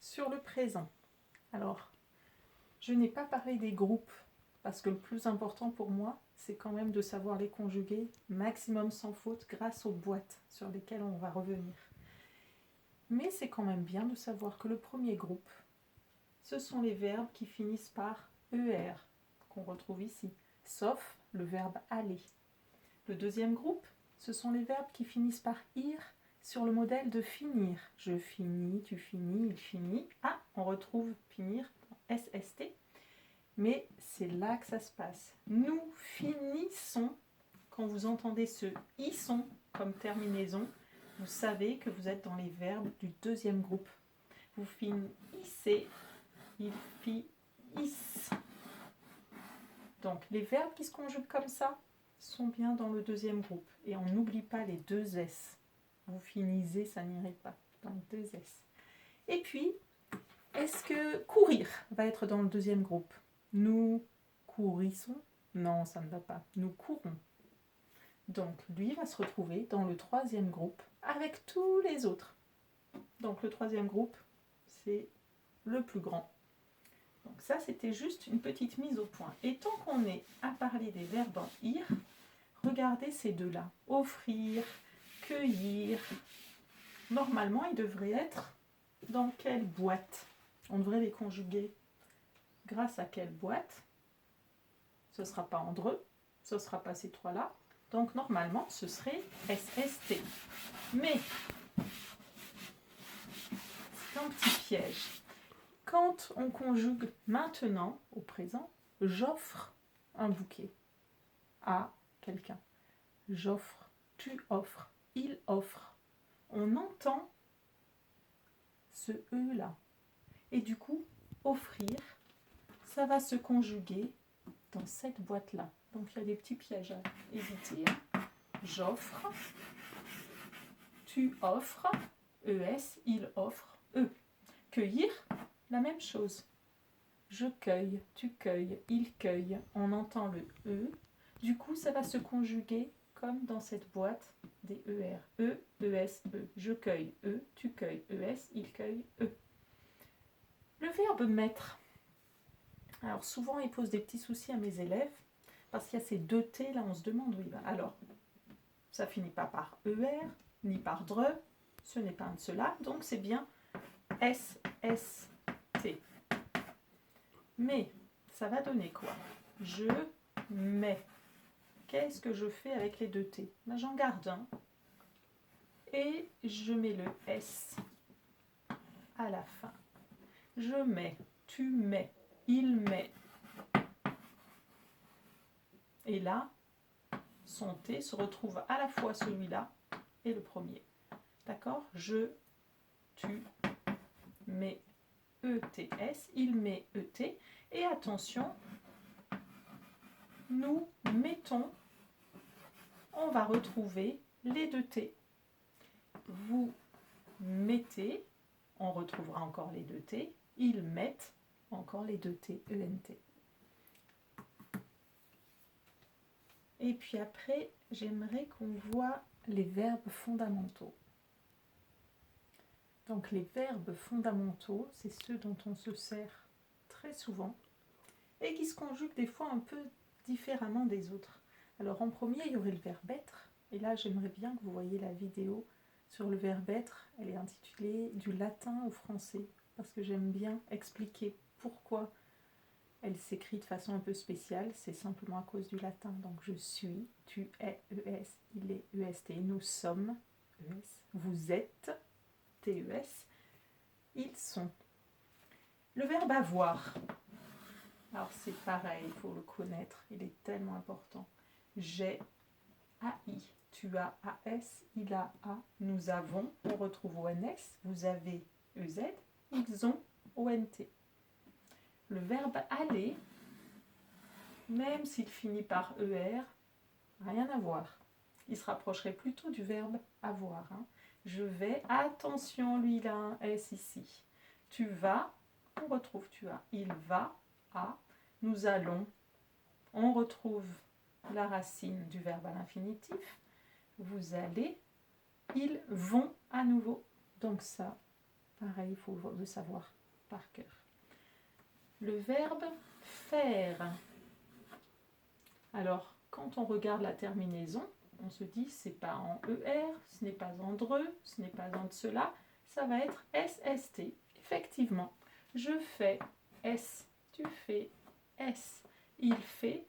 sur le présent. Alors, je n'ai pas parlé des groupes, parce que le plus important pour moi, c'est quand même de savoir les conjuguer maximum sans faute grâce aux boîtes sur lesquelles on va revenir. Mais c'est quand même bien de savoir que le premier groupe, ce sont les verbes qui finissent par ER, qu'on retrouve ici, sauf le verbe aller. Le deuxième groupe, ce sont les verbes qui finissent par IR sur le modèle de finir. Je finis, tu finis, il finit. Ah, on retrouve finir en SST. Mais c'est là que ça se passe. Nous finissons. Quand vous entendez ce « y sont » comme terminaison, vous savez que vous êtes dans les verbes du deuxième groupe. Vous finissez, ils finissent. Donc, les verbes qui se conjuguent comme ça sont bien dans le deuxième groupe. Et on n'oublie pas les deux S. Vous finissez, ça n'irait pas. Dans les deux S. Et puis, est-ce que courir va être dans le deuxième groupe? Nous courissons? Non, ça ne va pas. Nous courons. Donc, lui va se retrouver dans le troisième groupe avec tous les autres. Donc, le troisième groupe, c'est le plus grand. Donc, ça, c'était juste une petite mise au point. Et tant qu'on est à parler des verbes en ir, regardez ces deux-là. Offrir, cueillir. Normalement, ils devraient être dans quelle boîte? On devrait les conjuguer grâce à quelle boîte? Ce ne sera pas en dreux, ce ne sera pas ces trois-là. Donc, normalement, ce serait SST. Mais, c'est un petit piège. Quand on conjugue maintenant, au présent, j'offre un bouquet à quelqu'un. J'offre, tu offres, il offre. On entend ce E là. Et du coup, offrir, ça va se conjuguer dans cette boîte-là. Donc, il y a des petits pièges à éviter. J'offre, tu offres, ES, il offre, E. Cueillir, la même chose. Je cueille, tu cueilles, il cueille. On entend le E. Du coup, ça va se conjuguer comme dans cette boîte des ER. E, ES, E. Je cueille, E, tu cueilles, ES, il cueille, E. Le verbe mettre. Alors souvent, il pose des petits soucis à mes élèves parce qu'il y a ces deux T, là on se demande où il va. Alors, ça finit pas par ER, ni par DRE, ce n'est pas un de ceux-là, donc c'est bien SST. Mais, ça va donner quoi? Je mets. Qu'est-ce que je fais avec les deux T? Ben, j'en garde un. Et je mets le S à la fin. Je mets, tu mets, il met. Et là, son T se retrouve à la fois celui-là et le premier. D'accord? Je, tu, mets, ETS, il met ET. Et attention, nous mettons, on va retrouver les deux T. Vous mettez, on retrouvera encore les deux T. Ils mettent, encore les deux T, ENT. Et puis après, j'aimerais qu'on voit les verbes fondamentaux. Donc les verbes fondamentaux, c'est ceux dont on se sert très souvent et qui se conjuguent des fois un peu différemment des autres. Alors en premier, il y aurait le verbe être. Et là, j'aimerais bien que vous voyiez la vidéo sur le verbe être. Elle est intitulée « Du latin au français » parce que j'aime bien expliquer pourquoi elle s'écrit de façon un peu spéciale. C'est simplement à cause du latin. Donc je suis, tu es, ES, il est, EST, nous sommes, ES, vous êtes, TES, ils sont. Le verbe avoir. Alors c'est pareil, il faut le connaître, il est tellement important. J'ai, AI, tu as AS, il a A, nous avons, on retrouve ONS, vous avez EZ, ils ont ONT. Le verbe aller, même s'il finit par ER, rien à voir. Il se rapprocherait plutôt du verbe avoir. Je vais, attention, lui il a un S ici. Tu vas, on retrouve tu as. Il va, à. Nous allons, on retrouve la racine du verbe à l'infinitif. Vous allez, ils vont à nouveau. Donc ça, Pareil, il faut le savoir par cœur. Le verbe faire. Alors, quand on regarde la terminaison, on se dit c'est pas en ER, ce n'est pas en DRE, ce n'est pas en cela, ça va être SST. Effectivement, je fais S, tu fais S, il fait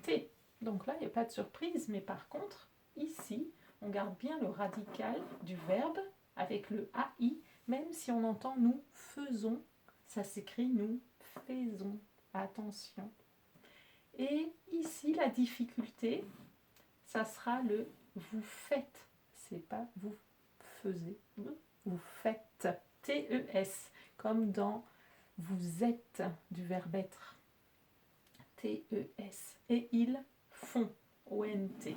T. Donc là, il n'y a pas de surprise, mais par contre, ici, on garde bien le radical du verbe avec le AI, même si on entend nous faisons, ça s'écrit nous faisons. Attention. Et ici, la difficulté, ça sera le vous faites. C'est pas vous faisiez. Vous faites. T-E-S. Comme dans vous êtes du verbe être. T-E-S. Et ils font. O-N-T.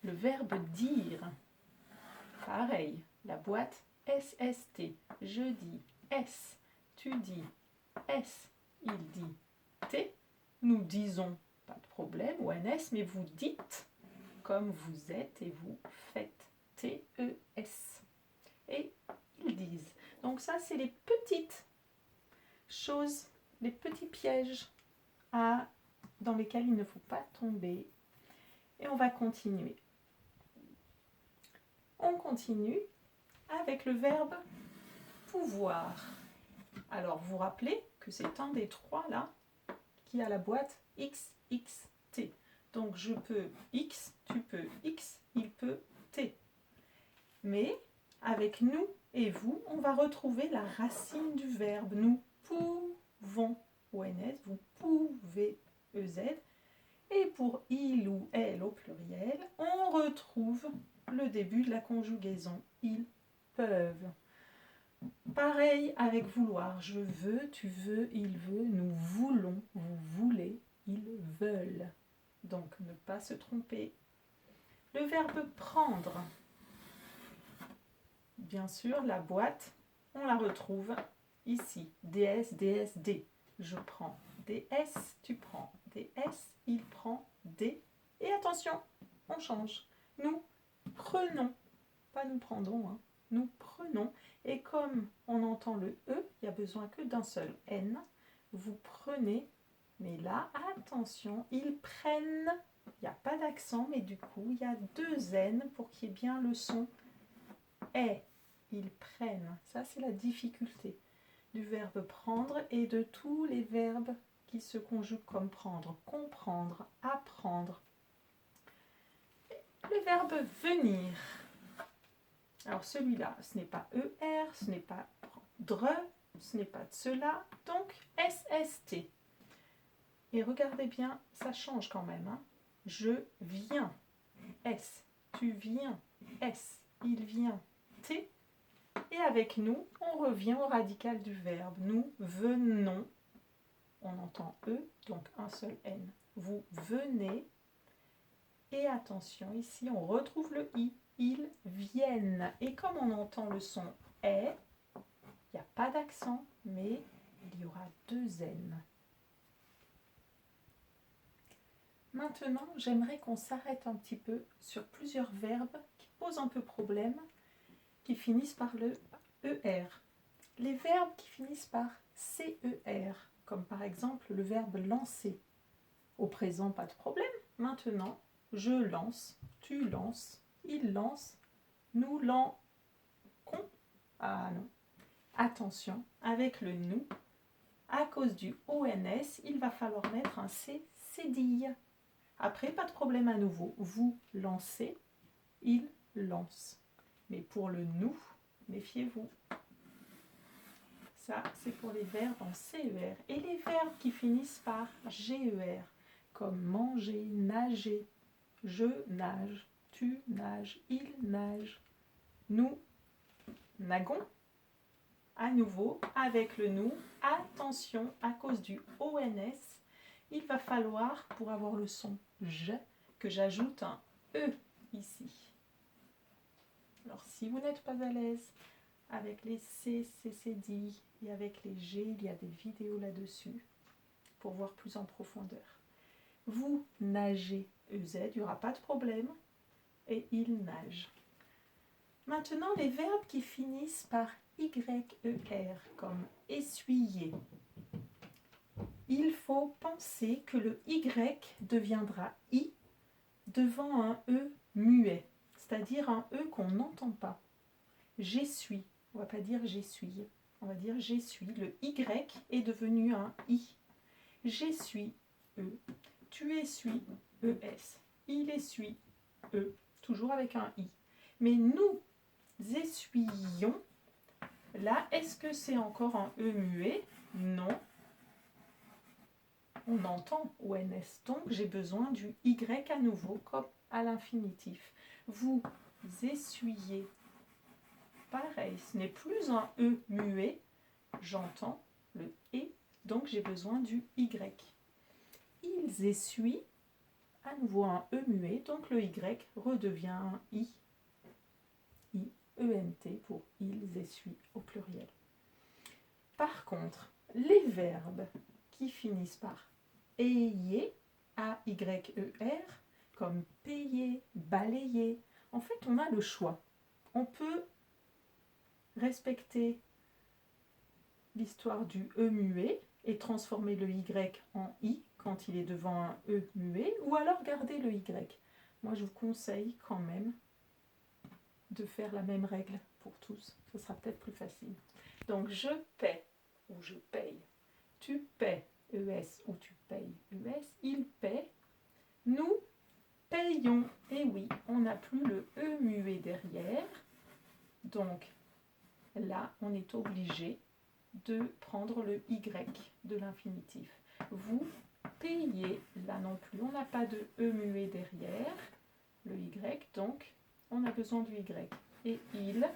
Le verbe dire. Pareil. La boîte S-S-T. Je dis S. Tu dis S. Il dit T. Nous disons, pas de problème, ONS, mais vous dites comme vous êtes et vous faites. T-E-S. Et ils disent. Donc ça, c'est les petites choses, les petits pièges dans lesquels il ne faut pas tomber. Et on va continuer. On continue avec le verbe pouvoir. Alors, vous vous rappelez que c'est un des trois là qui a la boîte X, X, T. Donc, je peux X, tu peux X, il peut T. Mais, avec nous et vous, on va retrouver la racine du verbe. Nous pouvons, ONS, vous pouvez, EZ. Et pour il ou elle au pluriel, on retrouve le début de la conjugaison. Ils peuvent. Pareil avec vouloir. Je veux, tu veux, il veut, nous voulons, vous voulez, ils veulent. Donc, ne pas se tromper. Le verbe prendre. Bien sûr, la boîte, on la retrouve ici. DS, DS, D. Je prends DS, tu prends DS, il prend D. Et attention, on change. Nous prenons. Pas nous prendrons, hein. Nous prenons. Et comme on entend le E, il n'y a besoin que d'un seul N. Vous prenez, mais là, attention, ils prennent. Il n'y a pas d'accent, mais du coup, il y a deux N pour qu'il y ait bien le son est. Ils prennent. Ça, c'est la difficulté du verbe prendre et de tous les verbes qui se conjuguent comme prendre. Comprendre, apprendre. Le verbe venir. Alors celui-là, ce n'est pas ER, ce n'est pas DRE, ce n'est pas de cela, donc SST. Et regardez bien, ça change quand même. Hein. Je viens, S. Tu viens, S. Il vient, T. Et avec nous, on revient au radical du verbe. Nous venons, on entend E, donc un seul N. Vous venez, et attention, ici on retrouve le I. Ils viennent. Et comme on entend le son est, il n'y a pas d'accent, mais il y aura deux N. Maintenant, j'aimerais qu'on s'arrête un petit peu sur plusieurs verbes qui posent un peu problème, qui finissent par le ER. Les verbes qui finissent par CER, comme par exemple le verbe lancer. Au présent, pas de problème. Maintenant, je lance, tu lances, il lance, nous lançons. Ah non. Attention, avec le nous, à cause du ONS, il va falloir mettre un C cédille. Après, pas de problème à nouveau. Vous lancez, il lance. Mais pour le nous, méfiez-vous. Ça, c'est pour les verbes en CER. Et les verbes qui finissent par GER, comme manger, nager, je nage, tu nages, il nage, nous nagons. À nouveau, avec le nous, attention, à cause du ONS, il va falloir, pour avoir le son je, que j'ajoute un E ici. Alors, si vous n'êtes pas à l'aise avec les C, CCD et avec les G, il y a des vidéos là-dessus pour voir plus en profondeur. Vous nagez, EZ, il n'y aura pas de problème, et il nage. Maintenant, les verbes qui finissent par Y-E-R comme essuyer, il faut penser que le Y deviendra I devant un E muet, c'est-à-dire un E qu'on n'entend pas. J'essuie, on ne va pas dire j'essuie, on va dire j'essuie. Le Y est devenu un I. J'essuie E, tu essuies ES, il essuie E, toujours avec un I. Mais nous essuyons, là, est-ce que c'est encore un E muet? Non. On entend ONS, donc j'ai besoin du Y à nouveau, comme à l'infinitif. Vous essuyez, pareil, ce n'est plus un E muet, j'entends le E, donc j'ai besoin du Y. Ils essuient, à nouveau un E muet, donc le Y redevient un I. I-E-N-T pour ils essuient au pluriel. Par contre, les verbes qui finissent par ayez, A-Y-E-R, comme payer, balayer. En fait, on a le choix. On peut respecter l'histoire du E muet et transformer le Y en I quand il est devant un E muet, ou alors garder le Y. Moi, je vous conseille quand même de faire la même règle pour tous. Ce sera peut-être plus facile. Donc, je paie ou je paye. Tu paies. ES ou tu payes ES, il paie, nous payons. Et oui, on n'a plus le E muet derrière, donc là, on est obligé de prendre le Y de l'infinitif. Vous payez, là non plus, on n'a pas de E muet derrière, le Y, donc on a besoin du Y. Et il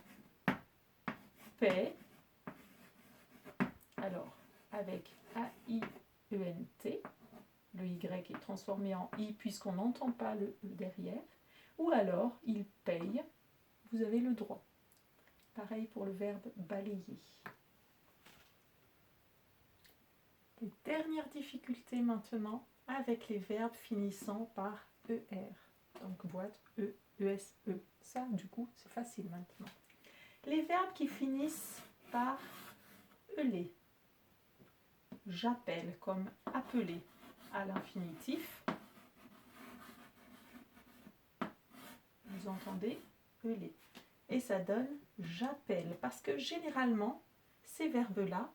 paie, alors avec A-I-E-N-T, le Y est transformé en I puisqu'on n'entend pas le E derrière, ou alors il paye, vous avez le droit. Pareil pour le verbe balayer. Les dernières difficultés maintenant avec les verbes finissant par ER. Donc boîte, E, ES, E. Ça, du coup, c'est facile maintenant. Les verbes qui finissent par ELé. J'appelle comme appeler à l'infinitif. Vous entendez ELé. Et ça donne j'appelle. Parce que généralement, ces verbes-là,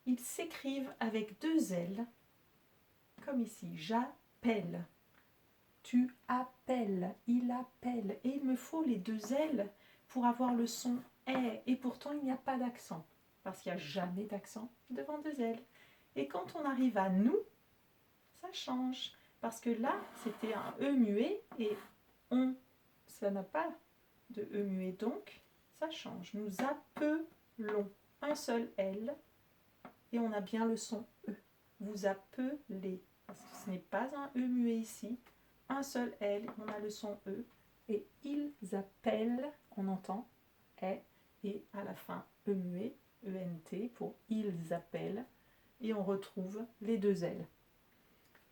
ils s'écrivent avec deux L, comme ici. J'appelle. Tu appelles. Il appelle. Et il me faut les deux L pour avoir le son est. Et pourtant, il n'y a pas d'accent. Parce qu'il n'y a jamais d'accent devant deux L. Et quand on arrive à nous, ça change. Parce que là, c'était un E muet et on, ça n'a pas de E muet. Donc, ça change. Nous appelons un seul L et on a bien le son E. Vous appelez. Parce que ce n'est pas un E muet ici. Un seul L, on a le son E. Et ils appellent, on entend est et à la fin E muet, ENT pour ils appellent. Et on retrouve les deux L.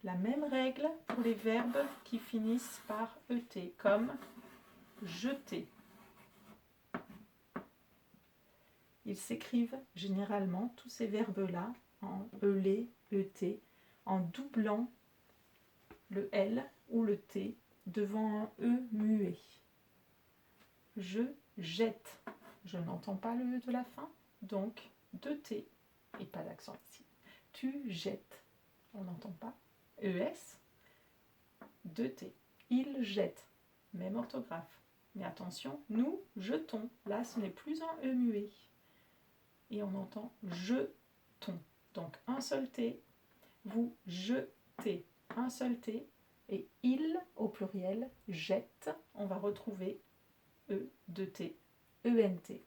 La même règle pour les verbes qui finissent par ET, comme jeter. Ils s'écrivent généralement, tous ces verbes-là, en ELé, ET, en doublant le L ou le T devant un E muet. Je jette. Je n'entends pas le E de la fin, donc deux T et pas d'accent ici. Tu jettes. On n'entend pas. ES, deux T. Il jette. Même orthographe. Mais attention, nous jetons. Là, ce n'est plus un E muet. Et on entend jetons. Donc un seul T. Vous jetez. Un seul T. Et il, au pluriel, jette. On va retrouver E, deux T, ENT.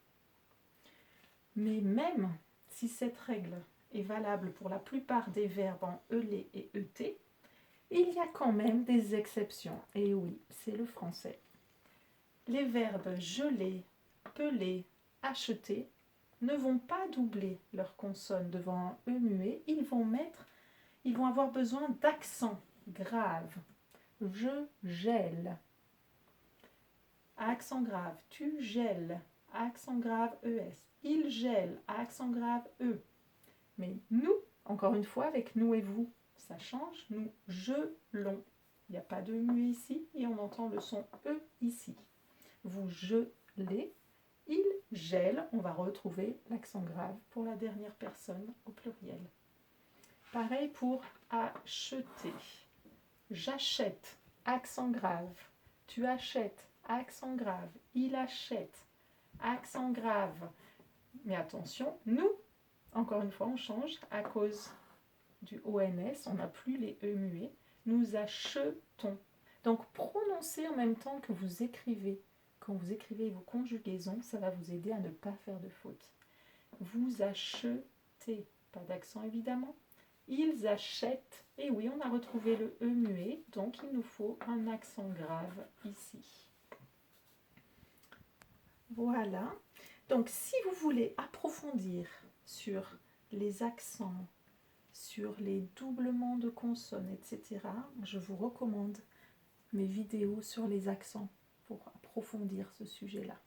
Mais même si cette règle est valable pour la plupart des verbes en ELé et ET, il y a quand même des exceptions. Et oui, c'est le français. Les verbes geler, peler, acheter ne vont pas doubler leur consonne devant un E muet. Ils vont avoir besoin d'accent grave. Je gèle. Accent grave, tu gèles. accent grave ES. Il gèle, accent grave E. Mais nous, encore une fois, avec nous et vous, ça change. Nous gelons. Il n'y a pas de muet ici et on entend le son E ici. Vous gelez, il gèle. On va retrouver l'accent grave pour la dernière personne au pluriel. Pareil pour acheter. J'achète, accent grave. Tu achètes, accent grave. Il achète, accent grave. Mais attention, nous, encore une fois, on change à cause du ONS, on n'a plus les E muets. Nous achetons. Donc, prononcez en même temps que vous écrivez. Quand vous écrivez vos conjugaisons, ça va vous aider à ne pas faire de faute. Vous achetez, pas d'accent évidemment. Ils achètent, et oui, on a retrouvé le E muet, donc il nous faut un accent grave ici. Voilà. Donc, si vous voulez approfondir sur les accents, sur les doublements de consonnes, etc., je vous recommande mes vidéos sur les accents pour approfondir ce sujet-là.